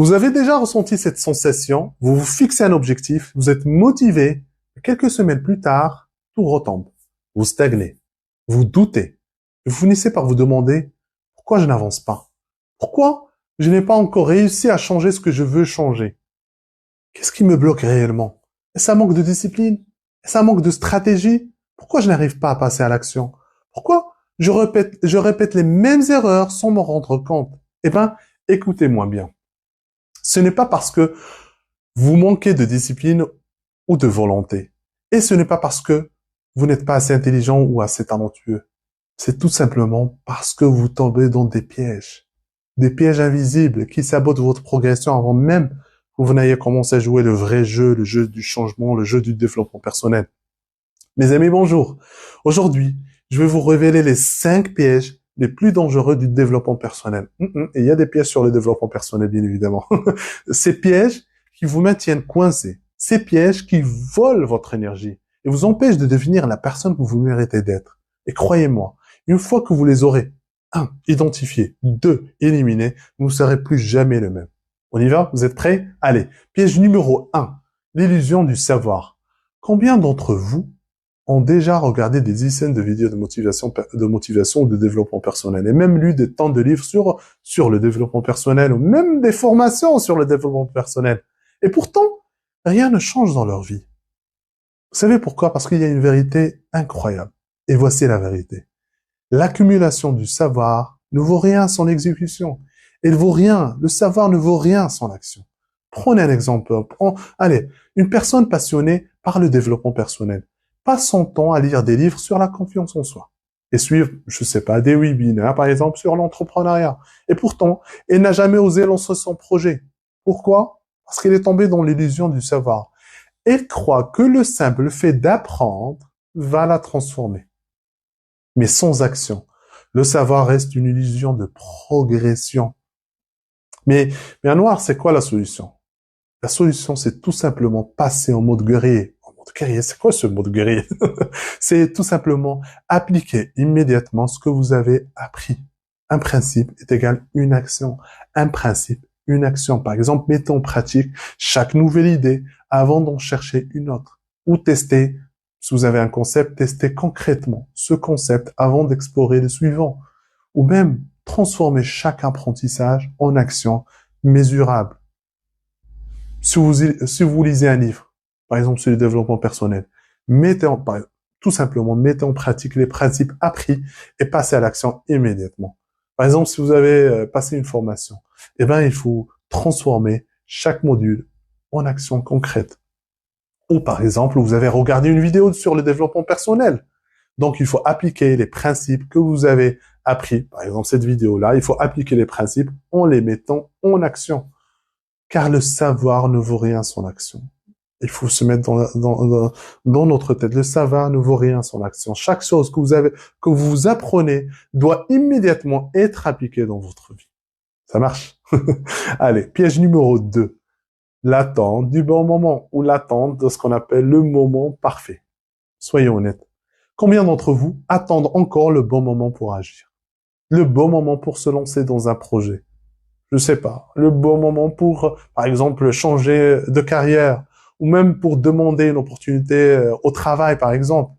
Vous avez déjà ressenti cette sensation, vous vous fixez un objectif, vous êtes motivé, quelques semaines plus tard, tout retombe. Vous stagnez, vous doutez, vous finissez par vous demander pourquoi je n'avance pas? Pourquoi je n'ai pas encore réussi à changer ce que je veux changer? Qu'est-ce qui me bloque réellement? Est-ce un manque de discipline? Est-ce un manque de stratégie? Pourquoi je n'arrive pas à passer à l'action? Pourquoi je répète les mêmes erreurs sans m'en rendre compte? Eh ben, écoutez-moi bien. Ce n'est pas parce que vous manquez de discipline ou de volonté. Et ce n'est pas parce que vous n'êtes pas assez intelligent ou assez talentueux. C'est tout simplement parce que vous tombez dans des pièges invisibles qui sabotent votre progression avant même que vous n'ayez commencé à jouer le vrai jeu, le jeu du changement, le jeu du développement personnel. Mes amis, bonjour. Aujourd'hui, je vais vous révéler les 5 pièges les plus dangereux du développement personnel. Et il y a des pièges sur le développement personnel, bien évidemment. Ces pièges qui vous maintiennent coincés. Ces pièges qui volent votre énergie et vous empêchent de devenir la personne que vous méritez d'être. Et croyez-moi, une fois que vous les aurez, 1. Identifiés, 2. Éliminés, vous ne serez plus jamais le même. On y va? Vous êtes prêts? Allez, piège numéro 1. L'illusion du savoir. Combien d'entre vous ont déjà regardé des dizaines de vidéos de motivation ou de développement personnel et même lu des tonnes de livres sur le développement personnel ou même des formations sur le développement personnel. Et pourtant, rien ne change dans leur vie. Vous savez pourquoi? Parce qu'il y a une vérité incroyable. Et voici la vérité. L'accumulation du savoir ne vaut rien sans l'exécution. Et le savoir ne vaut rien sans l'action. Prenez un exemple. Allez, une personne passionnée par le développement personnel passe son temps à lire des livres sur la confiance en soi et suivre, je sais pas, des webinaires, par exemple, sur l'entrepreneuriat. Et pourtant, elle n'a jamais osé lancer son projet. Pourquoi? Parce qu'elle est tombée dans l'illusion du savoir. Elle croit que le simple fait d'apprendre va la transformer. Mais sans action, le savoir reste une illusion de progression. Mais à noir, c'est quoi la solution? La solution, c'est tout simplement passer en mode guerrier. En mode guerrier, c'est quoi ce mode guerrier? C'est tout simplement appliquer immédiatement ce que vous avez appris. Un principe est égal une action. Un principe, une action. Par exemple, mettez en pratique chaque nouvelle idée avant d'en chercher une autre. Ou testez, si vous avez un concept, testez concrètement ce concept avant d'explorer le suivant. Ou même transformer chaque apprentissage en action mesurable. Si vous lisez un livre, par exemple sur le développement personnel, tout simplement, mettez en pratique les principes appris et passez à l'action immédiatement. Par exemple, si vous avez passé une formation, eh ben, il faut transformer chaque module en action concrète. Ou par exemple, vous avez regardé une vidéo sur le développement personnel. Donc, il faut appliquer les principes que vous avez appris. Par exemple, cette vidéo-là, il faut appliquer les principes en les mettant en action. Car le savoir ne vaut rien sans l'action. Il faut se mettre dans notre tête. Le savoir ne vaut rien sans l'action. Chaque chose que vous apprenez doit immédiatement être appliquée dans votre vie. Ça marche? Allez, piège numéro 2. L'attente du bon moment ou l'attente de ce qu'on appelle le moment parfait. Soyons honnêtes. Combien d'entre vous attendent encore le bon moment pour agir? Le bon moment pour se lancer dans un projet? Je sais pas, le bon moment pour, par exemple, changer de carrière, ou même pour demander une opportunité au travail, par exemple.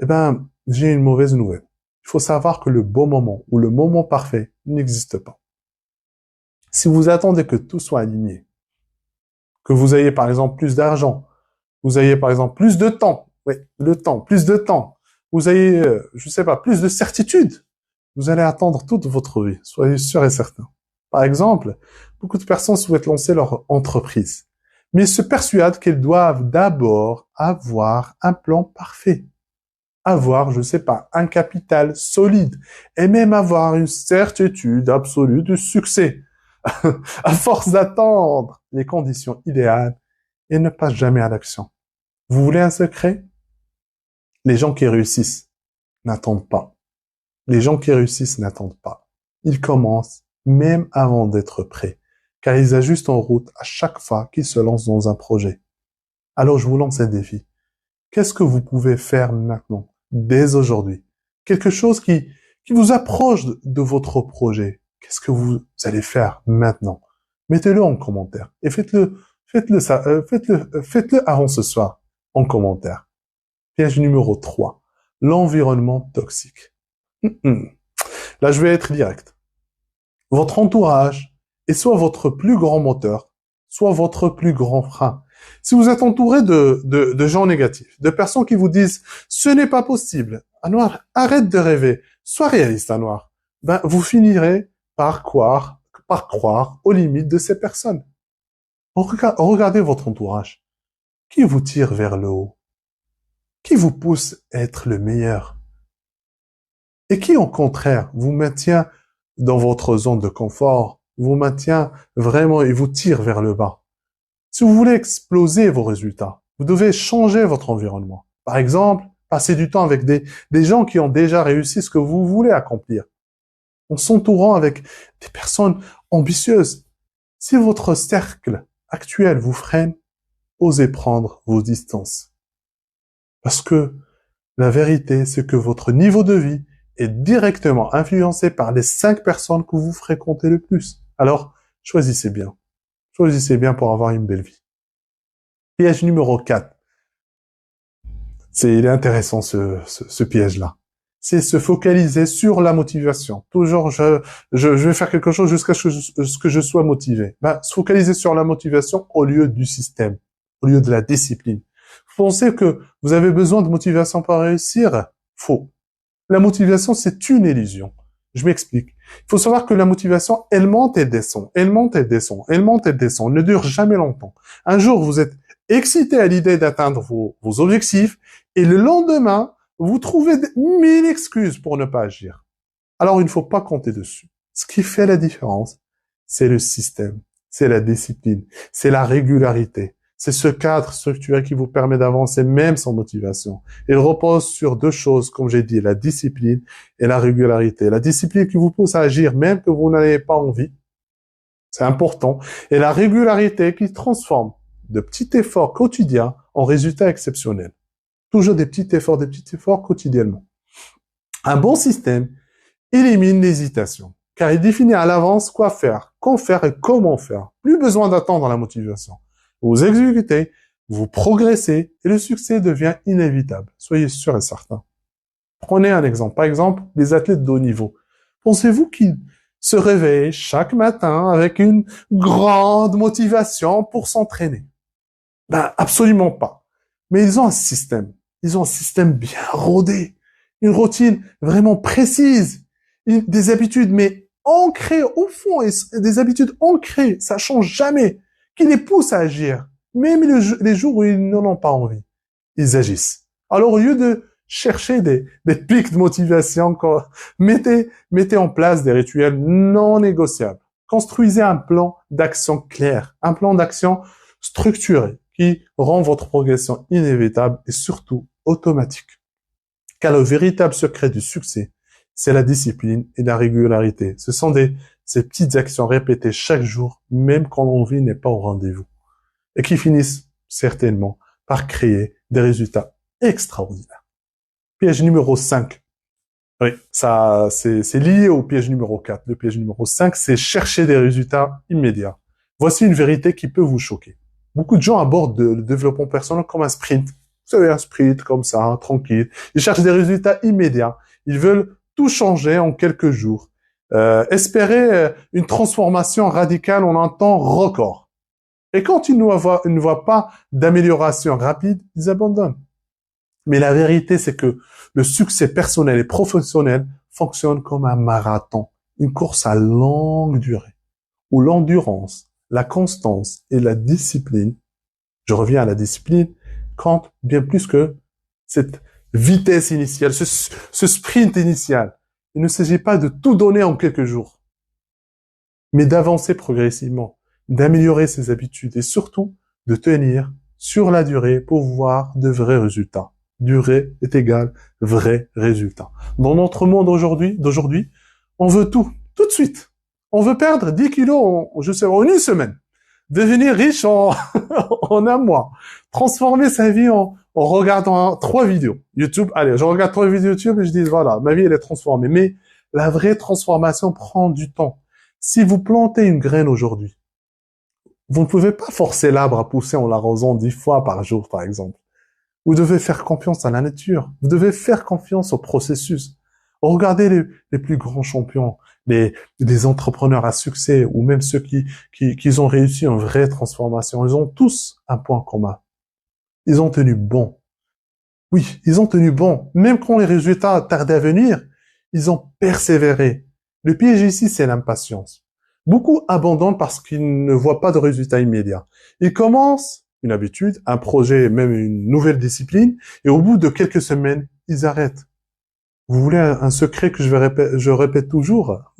Eh ben, j'ai une mauvaise nouvelle. Il faut savoir que le bon moment ou le moment parfait n'existe pas. Si vous attendez que tout soit aligné, que vous ayez, par exemple, plus d'argent, vous ayez, par exemple, plus de temps, oui, plus de temps, vous ayez, je sais pas, plus de certitude, vous allez attendre toute votre vie, soyez sûr et certain. Par exemple, beaucoup de personnes souhaitent lancer leur entreprise, mais se persuadent qu'elles doivent d'abord avoir un plan parfait, avoir, je sais pas, un capital solide, et même avoir une certitude absolue de succès. À force d'attendre les conditions idéales, elles ne passent jamais à l'action. Vous voulez un secret? Les gens qui réussissent n'attendent pas. Les gens qui réussissent n'attendent pas. Ils commencent même avant d'être prêts, car ils ajustent en route à chaque fois qu'ils se lancent dans un projet. Alors je vous lance un défi. Qu'est-ce que vous pouvez faire maintenant, dès aujourd'hui? Quelque chose qui vous approche de votre projet. Qu'est-ce que vous allez faire maintenant? Mettez-le en commentaire et faites-le avant ce soir en commentaire. Piège numéro 3. L'environnement toxique. Là, je vais être direct. Votre entourage est soit votre plus grand moteur, soit votre plus grand frein. Si vous êtes entouré de gens négatifs, de personnes qui vous disent « ce n'est pas possible », Anouar, arrête de rêver, sois réaliste Anouar, ben, vous finirez par croire aux limites de ces personnes. Regardez votre entourage. Qui vous tire vers le haut? Qui vous pousse à être le meilleur? Et qui, au contraire, vous maintient dans votre zone de confort, vous maintient vraiment et vous tire vers le bas? Si vous voulez exploser vos résultats, vous devez changer votre environnement. Par exemple, passer du temps avec des gens qui ont déjà réussi ce que vous voulez accomplir. En s'entourant avec des personnes ambitieuses. Si votre cercle actuel vous freine, osez prendre vos distances. Parce que la vérité, c'est que votre niveau de vie est directement influencé par les 5 personnes que vous fréquentez le plus. Alors, choisissez bien. Choisissez bien pour avoir une belle vie. Piège numéro 4. Il est intéressant ce piège-là. C'est se focaliser sur la motivation. Toujours, je vais faire quelque chose jusqu'à ce que je sois motivé. Ben, se focaliser sur la motivation au lieu du système, au lieu de la discipline. Vous pensez que vous avez besoin de motivation pour réussir? Faux. La motivation, c'est une illusion. Je m'explique. Il faut savoir que la motivation, elle monte et descend, elle monte et descend, elle monte et descend, elle ne dure jamais longtemps. Un jour, vous êtes excité à l'idée d'atteindre vos objectifs et le lendemain, vous trouvez 1000 excuses pour ne pas agir. Alors, il ne faut pas compter dessus. Ce qui fait la différence, c'est le système, c'est la discipline, c'est la régularité. C'est ce cadre structuré qui vous permet d'avancer même sans motivation. Il repose sur 2 choses, comme j'ai dit, la discipline et la régularité. La discipline qui vous pousse à agir même que vous n'avez pas envie. C'est important. Et la régularité qui transforme de petits efforts quotidiens en résultats exceptionnels. Toujours des petits efforts quotidiennement. Un bon système élimine l'hésitation, car il définit à l'avance quoi faire, quand faire et comment faire. Plus besoin d'attendre la motivation. Vous exécutez, vous progressez et le succès devient inévitable. Soyez sûr et certain. Prenez un exemple. Par exemple, les athlètes de haut niveau. Pensez-vous qu'ils se réveillent chaque matin avec une grande motivation pour s'entraîner? Ben, absolument pas. Mais ils ont un système. Ils ont un système bien rodé. Une routine vraiment précise. Des habitudes, mais ancrées au fond. Et des habitudes ancrées. Ça change jamais. Qui les poussent à agir. Même les jours où ils n'en ont pas envie. Ils agissent. Alors, au lieu de chercher des pics de motivation, mettez en place des rituels non négociables. Construisez un plan d'action clair. Un plan d'action structuré qui rend votre progression inévitable et surtout automatique. Car le véritable secret du succès, c'est la discipline et la régularité. Ce sont ces petites actions répétées chaque jour, même quand l'envie n'est pas au rendez-vous. Et qui finissent certainement par créer des résultats extraordinaires. Piège numéro 5. Oui, ça, c'est lié au piège numéro 4. Le piège numéro 5, c'est chercher des résultats immédiats. Voici une vérité qui peut vous choquer. Beaucoup de gens abordent le développement personnel comme un sprint. Vous savez, un sprint comme ça, tranquille. Ils cherchent des résultats immédiats. Ils veulent tout changer en quelques jours. Espérer une transformation radicale en un temps record. Et quand ils ne voient pas d'amélioration rapide, ils abandonnent. Mais la vérité, c'est que le succès personnel et professionnel fonctionne comme un marathon, une course à longue durée, où l'endurance, la constance et la discipline, je reviens à la discipline, comptent bien plus que cette vitesse initiale, ce sprint initial. Il ne s'agit pas de tout donner en quelques jours, mais d'avancer progressivement, d'améliorer ses habitudes et surtout de tenir sur la durée pour voir de vrais résultats. Durée est égale vrai résultat. Dans notre monde d'aujourd'hui, on veut tout de suite. On veut perdre 10 kilos en une semaine. Devenir riche en un mois. Transformer sa vie en regardant 3 vidéos YouTube. Allez, je regarde 3 vidéos YouTube et je dis, voilà, ma vie, elle est transformée. Mais la vraie transformation prend du temps. Si vous plantez une graine aujourd'hui, Vous ne pouvez pas forcer l'arbre à pousser en l'arrosant 10 fois par jour, par exemple. Vous devez faire confiance à la nature. Vous devez faire confiance au processus. Regardez les plus grands champions, les entrepreneurs à succès, ou même ceux qui ont réussi une vraie transformation. Ils ont tous un point commun. Ils ont tenu bon. Oui, ils ont tenu bon. Même quand les résultats tardaient à venir, ils ont persévéré. Le piège ici, c'est l'impatience. Beaucoup abandonnent parce qu'ils ne voient pas de résultats immédiats. Ils commencent une habitude, un projet, même une nouvelle discipline, et au bout de quelques semaines, ils arrêtent. Vous voulez un secret que je répète toujours?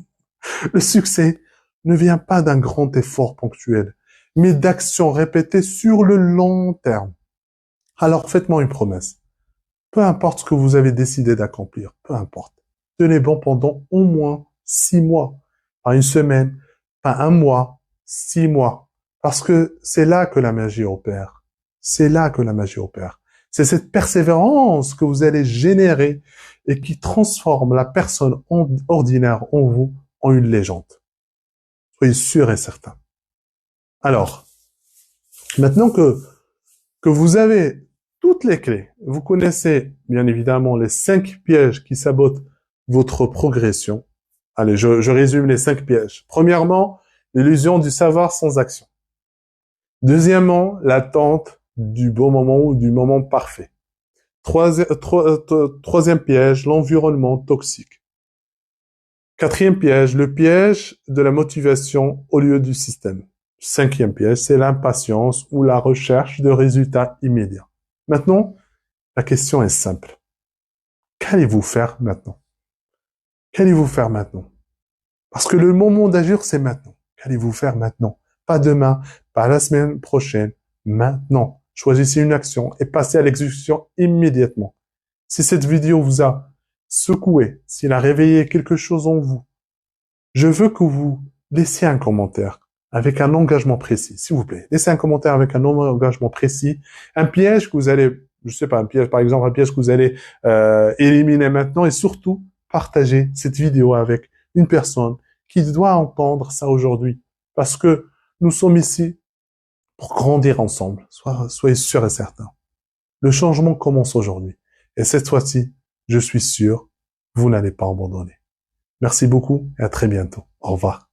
Le succès ne vient pas d'un grand effort ponctuel, mais d'actions répétées sur le long terme. Alors faites-moi une promesse. Peu importe ce que vous avez décidé d'accomplir, peu importe. Tenez bon pendant au moins 6 mois, pas une semaine, pas un mois, 6 mois. Parce que c'est là que la magie opère. C'est là que la magie opère. C'est cette persévérance que vous allez générer et qui transforme la personne ordinaire en vous en une légende. Soyez sûr et certain. Alors, maintenant que vous avez toutes les clés, vous connaissez bien évidemment les 5 pièges qui sabotent votre progression. Allez, je résume les 5 pièges. Premièrement, l'illusion du savoir sans action. Deuxièmement, l'attente du bon moment ou du moment parfait. Troisième piège, l'environnement toxique. Quatrième piège, le piège de la motivation au lieu du système. Cinquième piège, c'est l'impatience ou la recherche de résultats immédiats. Maintenant, la question est simple. Qu'allez-vous faire maintenant? Qu'allez-vous faire maintenant? Parce que le moment d'agir, c'est maintenant. Qu'allez-vous faire maintenant? Pas demain, pas la semaine prochaine, maintenant. Choisissez une action et passez à l'exécution immédiatement. Si cette vidéo vous a secoué, s'il a réveillé quelque chose en vous, je veux que vous laissiez un commentaire avec un engagement précis, s'il vous plaît. Laissez un commentaire avec un engagement précis, un piège que vous allez, je sais pas, un piège par exemple, un piège que vous allez éliminer maintenant et surtout partagez cette vidéo avec une personne qui doit entendre ça aujourd'hui parce que nous sommes ici pour grandir ensemble. Soyez sûrs et certains. Le changement commence aujourd'hui. Et cette fois-ci, je suis sûr, vous n'allez pas abandonner. Merci beaucoup et à très bientôt. Au revoir.